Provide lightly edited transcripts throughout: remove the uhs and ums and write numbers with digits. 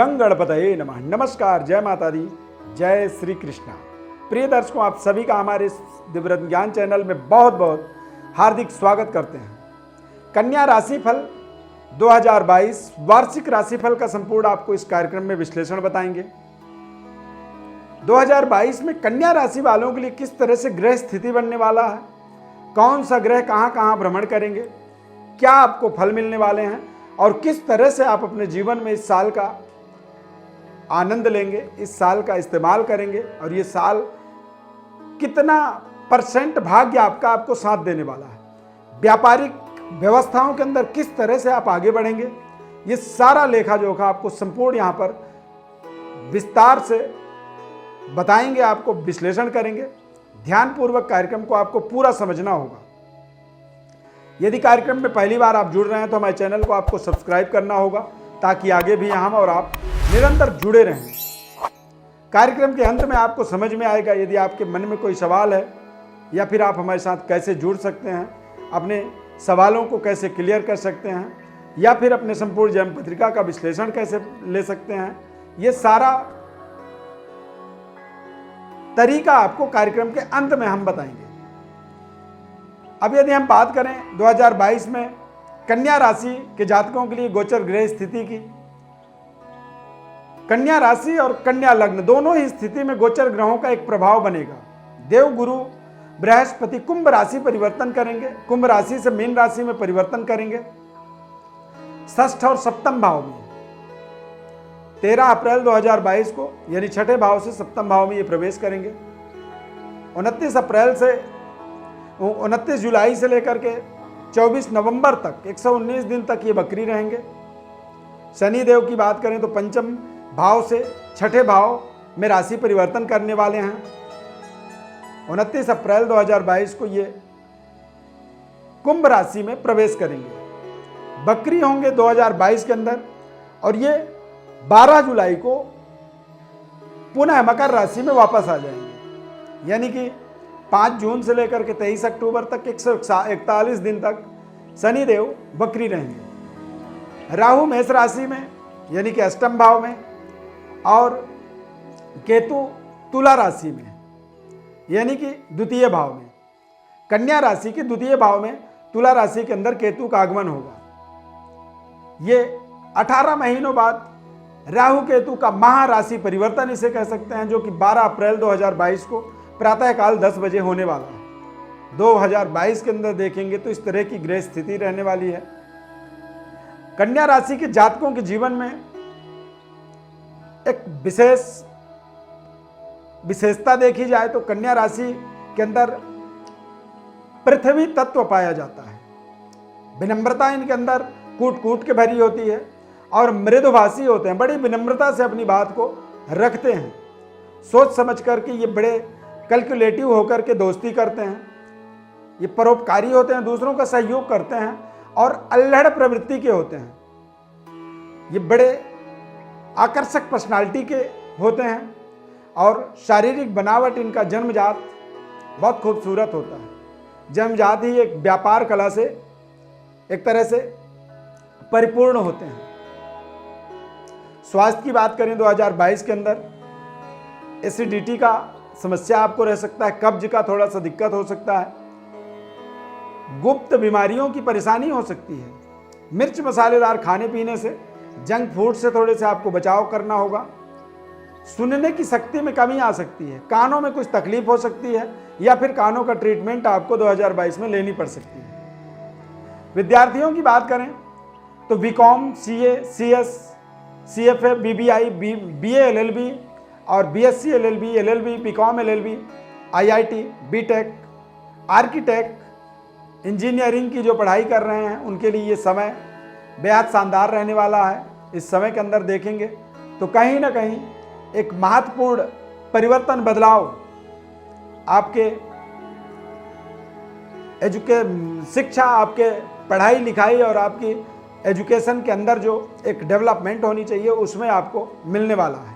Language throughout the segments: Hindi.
गंग गणपतये नमः। नमस्कार, जय माता दी, जय श्री कृष्णा। प्रिय दर्शकों, आप सभी का हमारे इस दिव्य ज्ञान चैनल में बहुत बहुत हार्दिक स्वागत करते हैं। कन्या राशिफल 2022 वार्षिक राशिफल का संपूर्ण आपको इस कार्यक्रम में विश्लेषण बताएंगे। 2022 में कन्या राशि वालों के लिए किस तरह से ग्रह स्थिति बनने वाला है, कौन सा ग्रह कहां कहां भ्रमण करेंगे, क्या आपको फल मिलने वाले हैं और किस तरह से आप अपने जीवन में इस साल का आनंद लेंगे, इस साल का इस्तेमाल करेंगे और ये साल कितना % भाग्य आपको साथ देने वाला है, व्यापारिक व्यवस्थाओं के अंदर किस तरह से आप आगे बढ़ेंगे, ये सारा लेखा जोखा आपको संपूर्ण यहाँ पर विस्तार से बताएंगे, आपको विश्लेषण करेंगे। ध्यानपूर्वक कार्यक्रम को आपको पूरा समझना होगा। यदि कार्यक्रम में पहली बार आप जुड़ रहे हैं तो हमारे चैनल को आपको सब्सक्राइब करना होगा ताकि आगे भी हम और आप निरंतर जुड़े रहें। कार्यक्रम के अंत में आपको समझ में आएगा यदि आपके मन में कोई सवाल है या फिर आप हमारे साथ कैसे जुड़ सकते हैं, अपने सवालों को कैसे क्लियर कर सकते हैं या फिर अपने संपूर्ण जन्म पत्रिका का विश्लेषण कैसे ले सकते हैं, ये सारा तरीका आपको कार्यक्रम के अंत में हम बताएंगे। अब यदि हम बात करें 2022 में कन्या राशि के जातकों के लिए गोचर ग्रह स्थिति की, कन्या राशि और कन्या लग्न दोनों ही स्थिति में गोचर ग्रहों का एक प्रभाव बनेगा। देव गुरु बृहस्पति कुंभ राशि परिवर्तन करेंगे, कुंभ राशि से मीन राशि में परिवर्तन करेंगे। षष्ठ और सप्तम भाव में 13 अप्रैल 2022 को यानी छठे भाव से सप्तम भाव में ये प्रवेश करेंगे। 29 जुलाई से लेकर के 24 नवंबर तक 119 दिन तक ये बकरी रहेंगे। शनि देव की बात करें तो पंचम भाव से छठे भाव में राशि परिवर्तन करने वाले हैं। 29 अप्रैल 2022 को ये कुंभ राशि में प्रवेश करेंगे, बकरी होंगे 2022 के अंदर और ये 12 जुलाई को पुनः मकर राशि में वापस आ जाएंगे, यानी कि 5 जून से लेकर के 23 अक्टूबर तक 141 दिन तक शनि देव बकरी रहेंगे। राहु मेष राशि में यानी कि अष्टम भाव में और केतु तुला राशि में यानी कि द्वितीय भाव में। कन्या राशि के द्वितीय भाव में तुला राशि के अंदर केतु का आगमन होगा। ये 18 महीनों बाद राहु केतु का महाराशि परिवर्तन इसे कह सकते हैं, जो कि 12 अप्रैल 2022 को प्रातःकाल 10 बजे होने वाला है। 2022 के अंदर देखेंगे तो इस तरह की ग्रह स्थिति रहने वाली है। कन्या राशि के जातकों के जीवन में एक विशेषता देखी जाए तो कन्या राशि के अंदर पृथ्वी तत्व पाया जाता है। विनम्रता इनके अंदर कूट कूट के भरी होती है और मृदुभाषी होते हैं, बड़ी विनम्रता से अपनी बात को रखते हैं, सोच समझ करके ये बड़े कैलकुलेटिव होकर के दोस्ती करते हैं, ये परोपकारी होते हैं, दूसरों का सहयोग करते हैं और अल्हड़ प्रवृत्ति के होते हैं। ये बड़े आकर्षक पर्सनालिटी के होते हैं और शारीरिक बनावट इनका जन्मजात बहुत खूबसूरत होता है। जन्मजात ही एक व्यापार कला से एक तरह से परिपूर्ण होते हैं। स्वास्थ्य की बात करें 2022 के अंदर एसिडिटी का समस्या आपको रह सकता है, कब्ज का थोड़ा सा दिक्कत हो सकता है, गुप्त बीमारियों की परेशानी हो सकती है। मिर्च मसालेदार खाने पीने से, जंक फूड से थोड़े से आपको बचाव करना होगा। सुनने की शक्ति में कमी आ सकती है, कानों में कुछ तकलीफ हो सकती है या फिर कानों का ट्रीटमेंट आपको 2022 में लेनी पड़ सकती है। विद्यार्थियों की बात करें तो BCom, CA, CS, CFA, BBI, BA LLB और BSc LLB, LLB, BCom LLB, IIT, BTech, architect, engineering की जो पढ़ाई कर रहे हैं उनके लिए ये समय बेहद शानदार रहने वाला है। इस समय के अंदर देखेंगे तो कहीं ना कहीं एक महत्वपूर्ण परिवर्तन, बदलाव आपके शिक्षा, आपके पढ़ाई लिखाई और आपकी एजुकेशन के अंदर जो एक डेवलपमेंट होनी चाहिए उसमें आपको मिलने वाला है।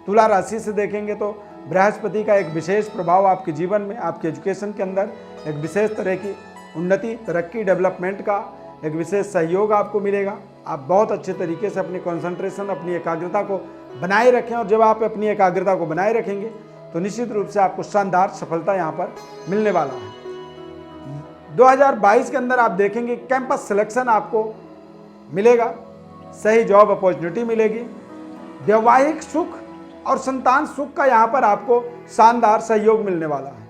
तुला राशि से देखेंगे तो बृहस्पति का एक विशेष प्रभाव आपके जीवन में, आपके एजुकेशन के अंदर एक विशेष तरह की उन्नति, तरक्की, डेवलपमेंट का एक विशेष सहयोग आपको मिलेगा। आप बहुत अच्छे तरीके से अपनी कंसंट्रेशन, अपनी एकाग्रता को बनाए रखें, और जब आप अपनी एकाग्रता को बनाए रखेंगे तो निश्चित रूप से आपको शानदार सफलता यहाँ पर मिलने वाला है। 2022 के अंदर आप देखेंगे कैंपस सिलेक्शन आपको मिलेगा, सही जॉब अपॉर्चुनिटी मिलेगी, वैवाहिक सुख और संतान सुख का यहाँ पर आपको शानदार सहयोग मिलने वाला है।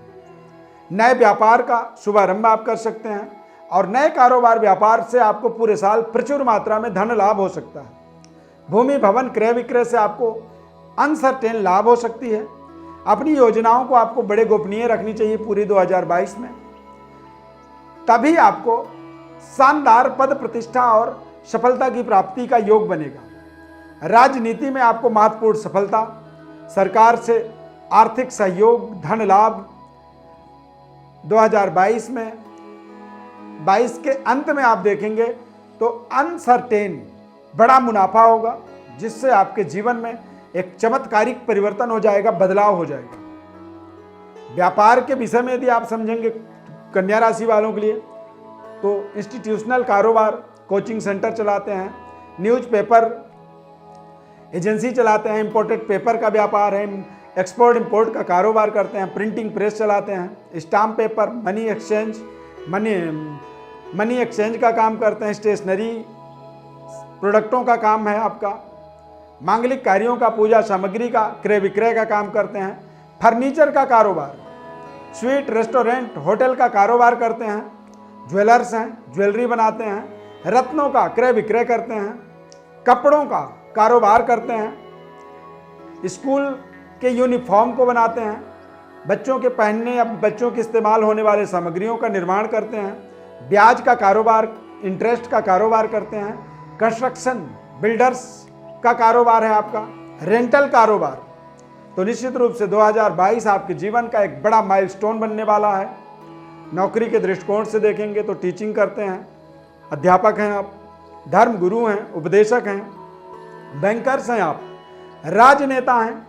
नए व्यापार का शुभारंभ आप कर सकते हैं, और नए कारोबार व्यापार से आपको पूरे साल प्रचुर मात्रा में धन लाभ हो सकता है। भूमि भवन क्रय विक्रय से आपको अनसर्टेन लाभ हो सकती है। अपनी योजनाओं को आपको बड़े गोपनीय रखनी चाहिए पूरी 2022 में, तभी आपको शानदार पद प्रतिष्ठा और सफलता की प्राप्ति का योग बनेगा। राजनीति में आपको महत्वपूर्ण सफलता, सरकार से आर्थिक सहयोग, धन लाभ 2022 में 22 के अंत में आप देखेंगे तो अनसर्टेन बड़ा मुनाफा होगा, जिससे आपके जीवन में एक चमत्कारिक परिवर्तन हो जाएगा, बदलाव हो जाएगा। व्यापार के विषय में यदि आप समझेंगे कन्या राशि वालों के लिए, तो इंस्टीट्यूशनल कारोबार, कोचिंग सेंटर चलाते हैं, न्यूज़पेपर एजेंसी चलाते हैं, इंपोर्टेड पेपर का व्यापार है, एक्सपोर्ट इंपोर्ट का कारोबार करते हैं, प्रिंटिंग प्रेस चलाते हैं, स्टाम्प पेपर, मनी एक्सचेंज का काम करते हैं, स्टेशनरी प्रोडक्टों का काम है आपका, मांगलिक कार्यों का, पूजा सामग्री का क्रय विक्रय का काम करते हैं, फर्नीचर का कारोबार, स्वीट रेस्टोरेंट होटल का कारोबार करते हैं, ज्वेलर्स हैं, ज्वेलरी बनाते हैं, रत्नों का क्रय विक्रय करते हैं, कपड़ों का कारोबार करते हैं, स्कूल के यूनिफॉर्म को बनाते हैं, बच्चों के पहनने या बच्चों के इस्तेमाल होने वाले सामग्रियों का निर्माण करते हैं, ब्याज का कारोबार, इंटरेस्ट का कारोबार करते हैं, कंस्ट्रक्शन बिल्डर्स का कारोबार है आपका, रेंटल कारोबार। तो निश्चित रूप से 2022 आपके जीवन का एक बड़ा माइलस्टोन बनने वाला है। नौकरी के दृष्टिकोण से देखेंगे तो टीचिंग करते हैं, अध्यापक हैं आप, धर्म गुरु हैं, उपदेशक हैं, बैंकर्स हैं आप, राजनेता हैं,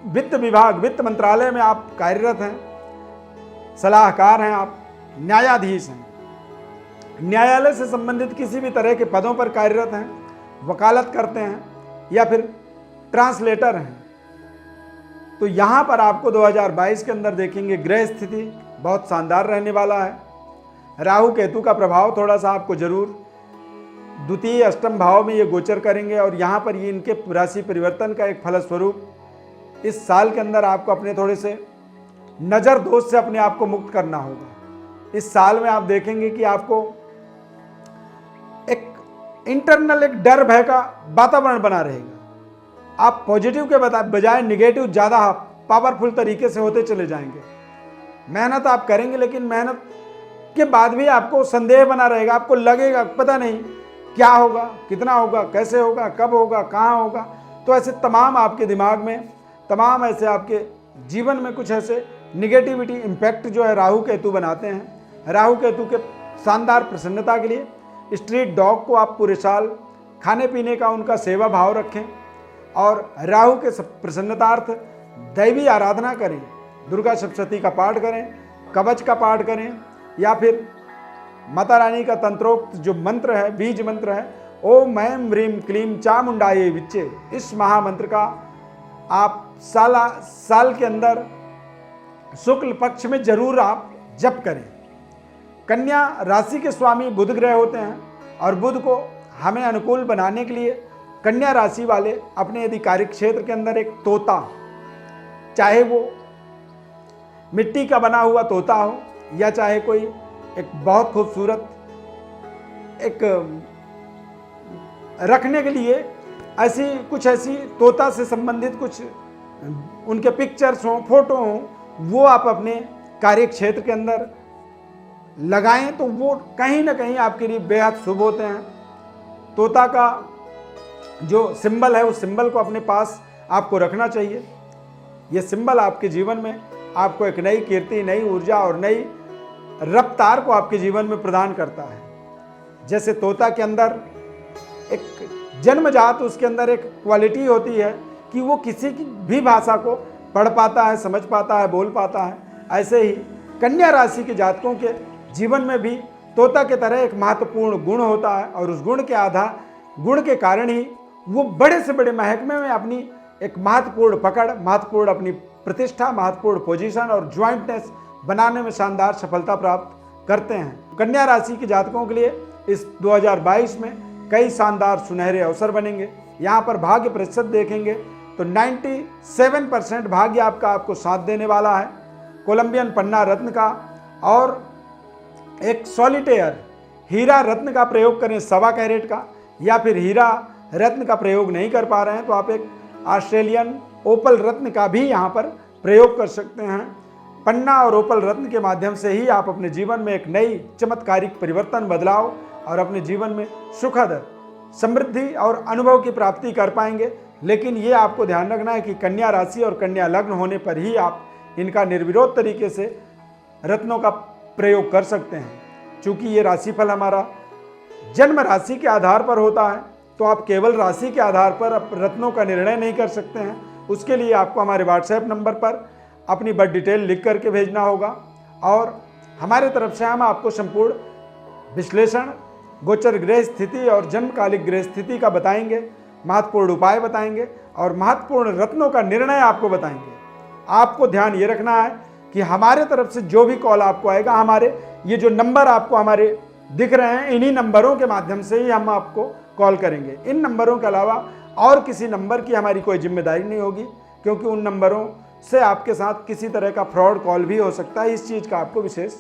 वित्त विभाग, वित्त मंत्रालय में आप कार्यरत हैं, सलाहकार हैं आप, न्यायाधीश हैं, न्यायालय से संबंधित किसी भी तरह के पदों पर कार्यरत हैं, वकालत करते हैं, या फिर ट्रांसलेटर हैं। तो यहाँ पर आपको 2022 के अंदर देखेंगे ग्रह स्थिति बहुत शानदार रहने वाला है। राहु केतु का प्रभाव थोड़ा सा आपको जरूर द्वितीय अष्टम भाव में ये गोचर करेंगे, और यहाँ पर ये इनके राशि परिवर्तन का एक फलस्वरूप इस साल के अंदर आपको अपने थोड़े से नज़र दोष से अपने आप को मुक्त करना होगा। इस साल में आप देखेंगे कि आपको एक इंटरनल एक डर भय का वातावरण बना रहेगा। आप पॉजिटिव के बजाय निगेटिव ज़्यादा पावरफुल तरीके से होते चले जाएंगे। मेहनत आप करेंगे, लेकिन मेहनत के बाद भी आपको संदेह बना रहेगा, आपको लगेगा पता नहीं क्या होगा, कितना होगा, कैसे होगा, कब होगा, कहाँ होगा। तो ऐसे तमाम आपके दिमाग में, तमाम ऐसे आपके जीवन में कुछ ऐसे निगेटिविटी इम्पैक्ट जो है राहु केतु बनाते हैं। राहु केतु के शानदार प्रसन्नता के लिए स्ट्रीट डॉग को आप पूरे साल खाने पीने का उनका सेवा भाव रखें, और राहु के प्रसन्नतार्थ दैवी आराधना करें, दुर्गा सप्तशती का पाठ करें, कवच का पाठ करें, या फिर माता रानी का तंत्रोक्त जो मंत्र है, बीज मंत्र है, ओम ऐं ह्रीं क्लीं चामुंडाये विच्चे, इस महामंत्र का आप साल के अंदर शुक्ल पक्ष में जरूर आप जप करें। कन्या राशि के स्वामी बुध ग्रह होते हैं, और बुध को हमें अनुकूल बनाने के लिए कन्या राशि वाले अपने यदि कार्य क्षेत्र के अंदर एक तोता, चाहे वो मिट्टी का बना हुआ तोता हो, या चाहे कोई एक बहुत खूबसूरत एक रखने के लिए ऐसी तोता से संबंधित कुछ उनके पिक्चर्स हों, फोटो हों, वो आप अपने कार्य क्षेत्र के अंदर लगाएं, तो वो कहीं ना कहीं आपके लिए बेहद शुभ होते हैं। तोता का जो सिंबल है, उस सिंबल को अपने पास आपको रखना चाहिए। ये सिंबल आपके जीवन में आपको एक नई कीर्ति, नई ऊर्जा और नई रफ्तार को आपके जीवन में प्रदान करता है। जैसे तोता के अंदर एक जन्मजात उसके अंदर एक क्वालिटी होती है कि वो किसी की भी भाषा को पढ़ पाता है, समझ पाता है, बोल पाता है, ऐसे ही कन्या राशि के जातकों के जीवन में भी तोता के तरह एक महत्वपूर्ण गुण होता है और उस गुण के कारण ही वो बड़े से बड़े महकमे में अपनी एक महत्वपूर्ण पकड़, महत्वपूर्ण अपनी प्रतिष्ठा, महत्वपूर्ण पोजीशन और ज्वाइंटनेस बनाने में शानदार सफलता प्राप्त करते हैं। कन्या राशि के जातकों के लिए इस 2022 में कई शानदार सुनहरे अवसर बनेंगे। यहाँ पर भाग्य प्रतिशत देखेंगे तो 97% भाग्य आपको साथ देने वाला है। कोलंबियन पन्ना रत्न का और एक सॉलिटेयर हीरा रत्न का प्रयोग करें 1.25 कैरेट का, या फिर हीरा रत्न का प्रयोग नहीं कर पा रहे हैं तो आप एक ऑस्ट्रेलियन ओपल रत्न का भी यहाँ पर प्रयोग कर सकते हैं। पन्ना और ओपल रत्न के माध्यम से ही आप अपने जीवन में एक नई चमत्कारिक परिवर्तन, बदलाव और अपने जीवन में सुखद समृद्धि और अनुभव की प्राप्ति कर पाएंगे। लेकिन ये आपको ध्यान रखना है कि कन्या राशि और कन्या लग्न होने पर ही आप इनका निर्विरोध तरीके से रत्नों का प्रयोग कर सकते हैं। चूँकि ये राशिफल हमारा जन्म राशि के आधार पर होता है तो आप केवल राशि के आधार पर रत्नों का निर्णय नहीं कर सकते हैं। उसके लिए आपको हमारे व्हाट्सएप नंबर पर अपनी बर्थ डिटेल लिख करके भेजना होगा और हमारे तरफ से हम आपको संपूर्ण विश्लेषण, गोचर ग्रह स्थिति और जन्मकालिक ग्रह स्थिति का बताएंगे, महत्वपूर्ण उपाय बताएंगे और महत्वपूर्ण रत्नों का निर्णय आपको बताएंगे। आपको ध्यान ये रखना है कि हमारे तरफ से जो भी कॉल आपको आएगा, हमारे ये जो नंबर आपको हमारे दिख रहे हैं, इन्हीं नंबरों के माध्यम से ही हम आपको कॉल करेंगे। इन नंबरों के अलावा और किसी नंबर की हमारी कोई जिम्मेदारी नहीं होगी, क्योंकि उन नंबरों से आपके साथ किसी तरह का फ्रॉड कॉल भी हो सकता है। इस चीज़ का आपको विशेष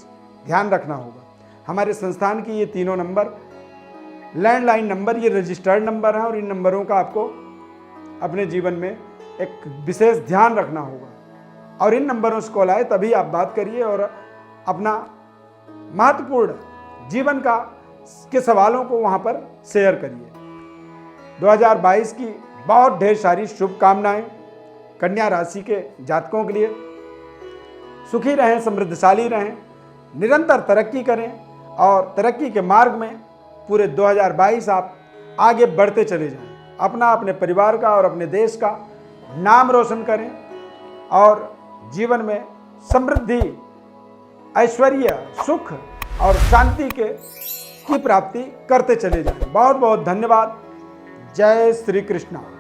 ध्यान रखना होगा। हमारे संस्थान की ये तीनों नंबर लैंडलाइन नंबर, ये रजिस्टर्ड नंबर हैं और इन नंबरों का आपको अपने जीवन में एक विशेष ध्यान रखना होगा और इन नंबरों से कॉल आए तभी आप बात करिए और अपना महत्वपूर्ण जीवन के सवालों को वहाँ पर शेयर करिए। 2022 की बहुत ढेर सारी शुभकामनाएं कन्या राशि के जातकों के लिए। सुखी रहें, समृद्धशाली रहें, निरंतर तरक्की करें और तरक्की के मार्ग में पूरे 2022 आप आगे बढ़ते चले जाएं। अपने परिवार का और अपने देश का नाम रोशन करें और जीवन में समृद्धि, ऐश्वर्य, सुख और शांति की प्राप्ति करते चले जाएं। बहुत बहुत धन्यवाद। जय श्री कृष्ण।